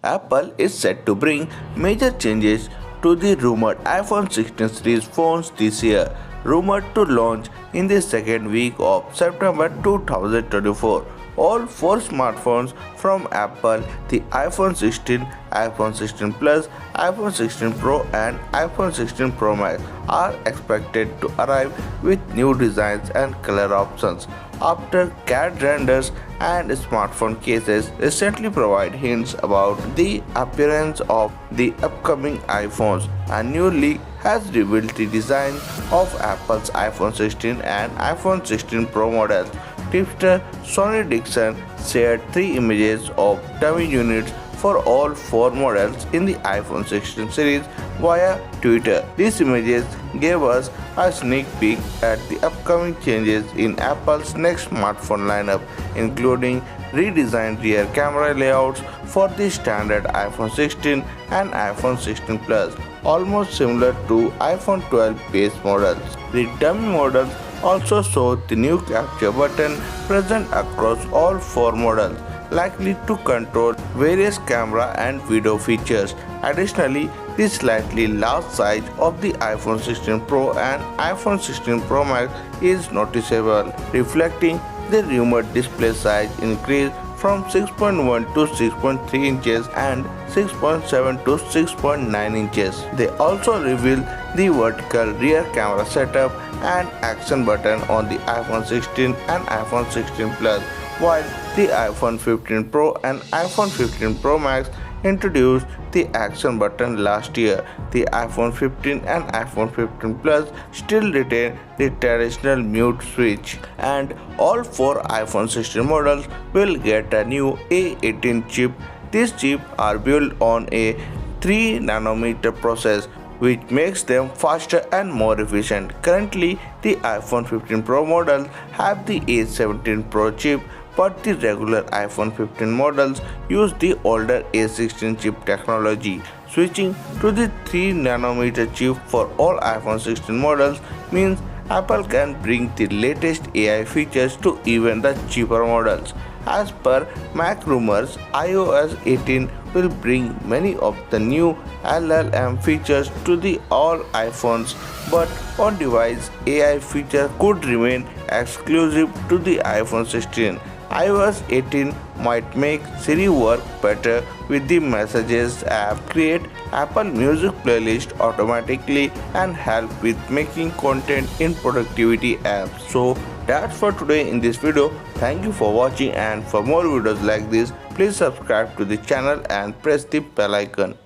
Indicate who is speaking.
Speaker 1: Apple is set to bring major changes to the rumored iPhone 16 series phones this year, rumored to launch in the second week of September 2024. All four smartphones from Apple, the iPhone 16, iPhone 16 Plus, iPhone 16 Pro and iPhone 16 Pro Max are expected to arrive with new designs and color options. After CAD renders and smartphone cases recently provide hints about the appearance of the upcoming iPhones, a new leak has revealed the design of Apple's iPhone 16 and iPhone 16 Pro models. Tipster Sonny Dixon shared 3 images of dummy units for all 4 models in the iPhone 16 series via Twitter. These images gave us a sneak peek at the upcoming changes in Apple's next smartphone lineup, including redesigned rear camera layouts for the standard iPhone 16 and iPhone 16 Plus, almost similar to iPhone 12 base models. The dummy models also show the new capture button present across all 4 models, likely to control various camera and video features. Additionally, the slightly large size of the iPhone 16 Pro and iPhone 16 Pro Max is noticeable, reflecting the rumored display size increase from 6.1 to 6.3 inches and 6.7 to 6.9 inches. They also reveal the vertical rear camera setup and action button on the iPhone 16 and iPhone 16 Plus, while the iPhone 15 Pro and iPhone 15 Pro Max introduced the action button last year. The iPhone 15 and iPhone 15 Plus still retain the traditional mute switch, and all 4 iPhone 16 models will get a new A18 chip. These chips are built on a 3nm process, which makes them faster and more efficient. Currently, the iPhone 15 Pro models have the A17 Pro chip, but the regular iPhone 15 models use the older A16 chip technology. Switching to the 3nm chip for all iPhone 16 models means Apple can bring the latest AI features to even the cheaper models. As per Mac rumors, iOS 18 will bring many of the new LLM features to the all iPhones, but on-device AI feature could remain exclusive to the iPhone 16. iOS 18 might make Siri work better with the Messages app, create Apple Music playlist automatically, and help with making content in productivity apps. So that's for today in this video. Thank you for watching, and for more videos like this, please subscribe to the channel and press the bell icon.